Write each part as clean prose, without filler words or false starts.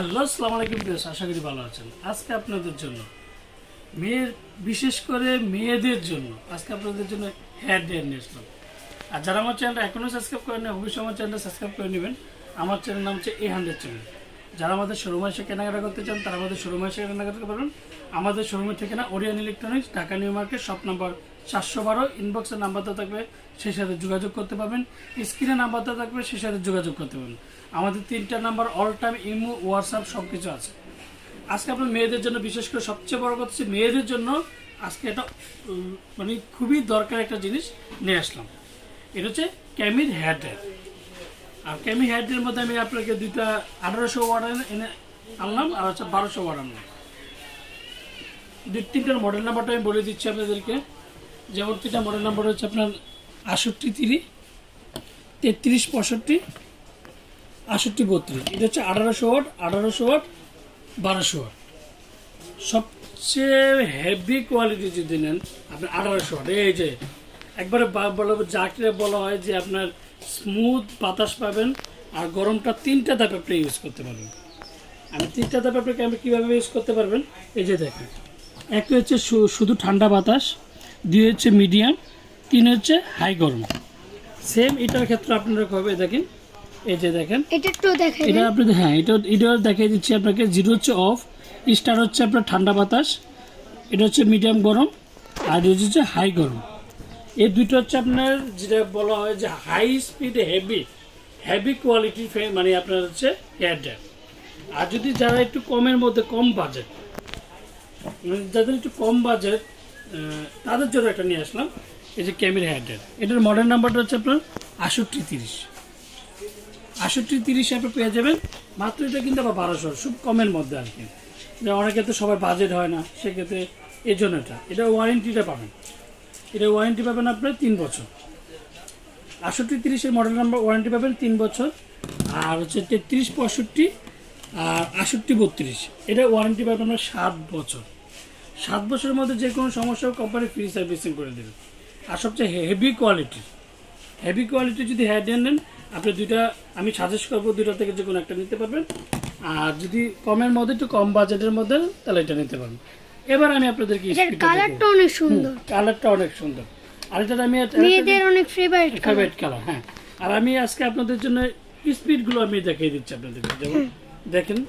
Hello আসসালামু আলাইকুম বেশ আশা করি ভালো আছেন। আজকে আপনাদের জন্য বিশেষ করে মেয়েদের জন্য আজকে আপনাদের জন্য হেয়ার ড্রায়ার নিয়ে আসলাম। আর যারা আমার চ্যানেলটা এখনও সাবস্ক্রাইব করেন অবশ্যই আমার চ্যানেলটা সাবস্ক্রাইব করে নেবেন। আমার চ্যানেল নাম হচ্ছে A100 চ্যানেল। যারা আমাদের শোরুমে এসে কেনাকাটা করতে চান তারা আমাদের শোরুমে এসে কেনাকাটা করতে পারেন। আমাদের শোরুমের ঠিকানা Orient electronics, Dhaka new market, shop number 412। ইনবক্সের নাম্বারটা থাকবে, সেই সাথে যোগাযোগ করতে পারবেন। স্ক্রিনে নাম্বারটা থাকবে, সেই সাথে যোগাযোগ করতে পারবেন। আমাদের 3টা number all time imo, WhatsApp সব কিছু আছে। আজকে আপনার মেয়েদের জন্য বিশেষ করে সবচেয়ে বড় কথা হচ্ছে মেয়েদের জন্য আজকে এটা মানে খুবই দরকার একটা জিনিস নিয়ে আসলাম। এটা হচ্ছে কেমির হেয়ার ড্রায়ার। আর কেমি হেয়ার ড্রায়ারের মধ্যে আমি আপনাকে দুইটা 1800 ওয়াট এনে আনলাম আর হচ্ছে 1200 ওয়াট আনলাম। 2-3টার মডেল নাম্বারটা আমি বলে দিচ্ছি আপনাদেরকে। যেমন 3টা মডেল নাম্বার হচ্ছে আপনার 6830, 3365, 6832। এটা হচ্ছে 1800 ওয়াট, 1800 ওয়াট, 1200 ওয়াট। সবচেয়ে হেভি কোয়ালিটি যদি নেন আপনি 1800 ওয়াট, এই যে একবারে যাকে বলা হয় যে আপনার স্মুথ বাতাস পাবেন। আর গরমটা 3টা ধাপে আপনি ইউজ করতে পারবেন। আমি 3টা ধাপে আপনাকে আমি কীভাবে ইউজ করতে পারবেন এই যে দেখেন। এক হচ্ছে শুধু ঠান্ডা বাতাস, 2 হচ্ছে মিডিয়াম, 3 হচ্ছে হাই গরম। সেম এটার ক্ষেত্রে আপনারা কবে দেখেন, এই যে দেখেন এটা আপনি হ্যাঁ এটা দেখিয়ে দিচ্ছি আপনাকে। 0 হচ্ছে অফ, স্টার হচ্ছে আপনার ঠান্ডা বাতাস, এটা হচ্ছে মিডিয়াম গরম, আর এটা হচ্ছে হাই গরম। এই দুটো হচ্ছে আপনার যেটা বলা হয় যে হাই স্পিড হেভি কোয়ালিটি মানে আপনার হচ্ছে হেয়ার ড্রায়ার। আর যদি যারা একটু কমের মধ্যে কম বাজেট, যাদের একটু কম বাজেট তাদের জন্য একটা নিয়ে আসলাম এই যে কেমির হেয়ার ড্রায়ার। এটার মডেল নাম্বারটা হচ্ছে আপনার 6830। 6830 আপনি পেয়ে যাবেন মাত্র। এটা কিন্তু আবার 1200, খুব কমের মধ্যে আর কি। অনেকে তো সবার বাজেট হয় না, সেক্ষেত্রে এই জন্য এটা ওয়ারেন্টিটা পাবেন। এটা ওয়ারেন্টি পাবেন আপনার 3 বছর। 6830-এর মডেল নাম্বার ওয়ারেন্টি পাবেন 3 বছর। আর হচ্ছে 3365 আর 6832 এটা ওয়ারেন্টি পাবেন আপনার 7 বছর। 7 বছরের মধ্যে যে কোনো সমস্যা কোম্পানি ফ্রি সার্ভিসিং করে দেবে। আর সবচেয়ে হেভি কোয়ালিটি যদি হেয়ার ড্রায়ার নেন আপনি দুইটা আমি সাজেস্ট করবো, দুইটা থেকে যে কোনো একটা নিতে পারবেন। আর যদি কমের মধ্যে একটু কম বাজেটের মধ্যে তাহলে এটা নিতে পারবেন। এবার আমি আপনাদেরকে কালারটা অনেক সুন্দর, আর এটা আমি মেয়েদের অনেক ফেভারিট কালার। হ্যাঁ, আর আমি আজকে আপনাদের জন্য স্পিডগুলো আমি দেখিয়ে দিচ্ছি আপনাদেরকে। যেমন দেখেন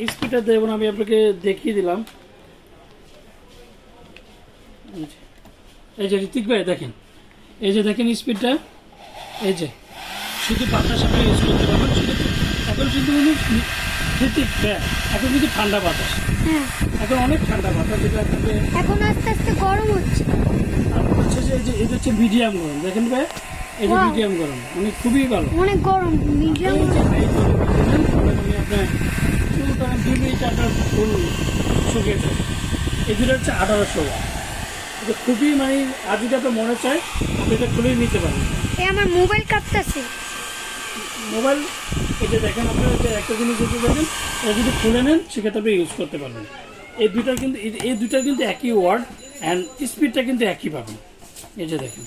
এই স্পিডটা যেমন আমি আপনাকে দেখিয়ে দিলাম। এই যে ঋতিক ভাই দেখেন, এই যে দেখেন স্পিডটা, এই যে শুধু বাতাস আপনি ইউজ করতে পারবেন। এখন শুধু ঋতিক ভাই এখন কিন্তু ঠান্ডা বাতাস, এখন অনেক ঠান্ডা বাতাস, যেটা এখন আস্তে আস্তে গরম হচ্ছে। তারপর হচ্ছে যে এটা হচ্ছে মিডিয়াম গরম। দেখেন ভাই এই যে মিডিয়াম গরম, মানে খুবই ভালো, অনেক গরম মিডিয়াম। আপনার চুলটা 2 মিনিট আপনার ফুল শুকিয়ে যায়। এই দুটো হচ্ছে 1800 ওয়াট। এটা খুবই মানে আর যদি আপনার মনে চায় আপনি এটা খুলেই নিতে পারেন। আমার মোবাইল কাঁপতেছে। মোবাইল এটা দেখেন আপনার যে একটা জিনিস যদি দেখেন এটা যদি খুলে নেন সেক্ষেত্রে আপনি ইউজ করতে পারবেন। এই দুটার কিন্তু একই ওয়ার্ড অ্যান্ড স্পিডটা কিন্তু একই পাবেন। এই যে দেখেন,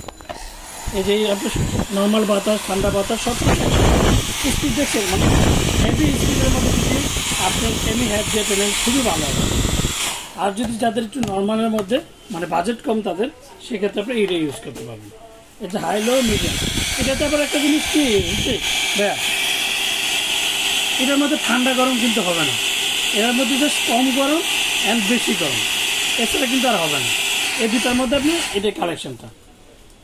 এই যে আপনার নর্মাল বাতাস, ঠান্ডা বাতাস সব স্পিড দেখছেন, মানে হেভি স্পিডের মধ্যে যদি আপনি কেমি হেয়ার ড্রায়ার নেন খুবই ভালো হবে। আর যদি যাদের একটু নর্মালের মধ্যে মানে বাজেট কম তাদের, সেক্ষেত্রে আপনি এটা ইউজ করতে পারবেন। এটা হাই লো মিডিয়াম। এটাতে আবার একটা জিনিস কি ভাইয়া, এটার মধ্যে ঠান্ডা গরম কিন্তু হবে না, এটার মধ্যে জাস্ট কম গরম অ্যান্ড বেশি গরম, এছাড়া কিন্তু আর হবে না। এই দুটার মধ্যে আপনি এটার কালেকশনটা।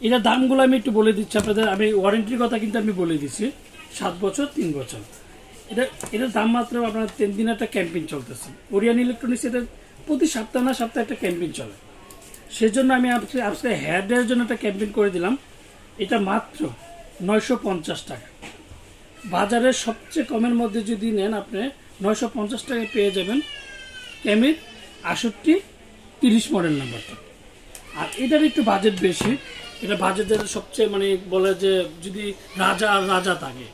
এটার দামগুলো আমি একটু বলে দিচ্ছি আপনাদের। আমি ওয়ারেন্টির কথা কিন্তু আমি বলে দিচ্ছি 7 বছর 3 বছর। এটার দাম মাত্র আপনার 3 দিন একটা ক্যাম্পিং চলতেছে। ওরিয়েন্ট ইলেকট্রনিক্স এটা প্রতি সপ্তাহে একটা ক্যাম্পিং চলে। সেজন্য আমি আজকে হেয়ার ড্রায়ারের জন্য একটা ক্যাম্পিং করে দিলাম। এটা মাত্র 950 টাকা। বাজারের সবচেয়ে কমের মধ্যে যদি নেন আপনি 950 টাকায় পেয়ে যাবেন কেমির 6830 মডেল নাম্বারটা। আর এটার একটু বাজেট বেশি। এটা বাজেটের সবচেয়ে মানে বলে যে যদি রাজা থাকে,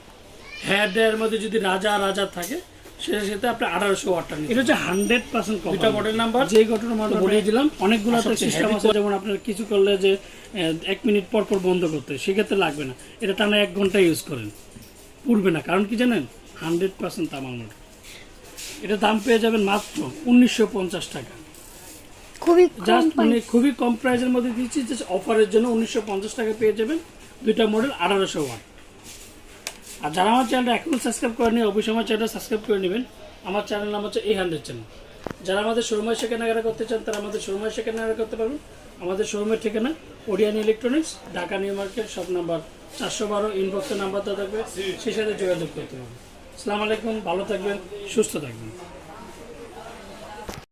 হেয়ার ড্রায়ারের মধ্যে যদি রাজা থাকে সেটা আপনি 1800 ওয়াটটা নিন। এটা হচ্ছে 100% কম। দুটা মডেল নাম্বার, যে ঘটনার মডেল বলে দিলাম। অনেকগুলো সিস্টেম আছে, যেমন আপনার কিছু করলে যে 1 মিনিট পর বন্ধ করতে, সেক্ষেত্রে লাগবে না। এটা টানা 1 ঘন্টা ইউজ করেন, পুড়বে না। কারণ কি জানেন, 100% তামার মডেল। এটা দাম পেয়ে যাবেন মাত্র 1950 টাকা। খুবই কম জাস্ট মানে price। খুবই কম প্রাইসের মধ্যে দিচ্ছি, জাস্ট অফারের জন্য 1950 টাকা পেয়ে যাবেন। দুইটা মডেল 1800 ওয়াট। আর যারা আমার চ্যানেলটা এখনো সাবস্ক্রাইব করেনি অবশ্যই আমার চ্যানেলটা সাবস্ক্রাইব করে নেবেন। আমার চ্যানেল নাম হচ্ছে 100 চ্যানেল। যারা আমাদের শোরুমে এসে কেনাকাটা করতে চান তারা আমাদের শোরুমে এসে কেনাকাটা করতে পারবেন। আমাদের শোরুমের ঠিকানা Orient electronics, Dhaka new market, shop number 412। ইনবক্সের নাম্বারটা থাকবে, সেই সাথে যোগাযোগ করতে পারবেন। আসসালামু আলাইকুম, ভালো থাকবেন, সুস্থ থাকবেন।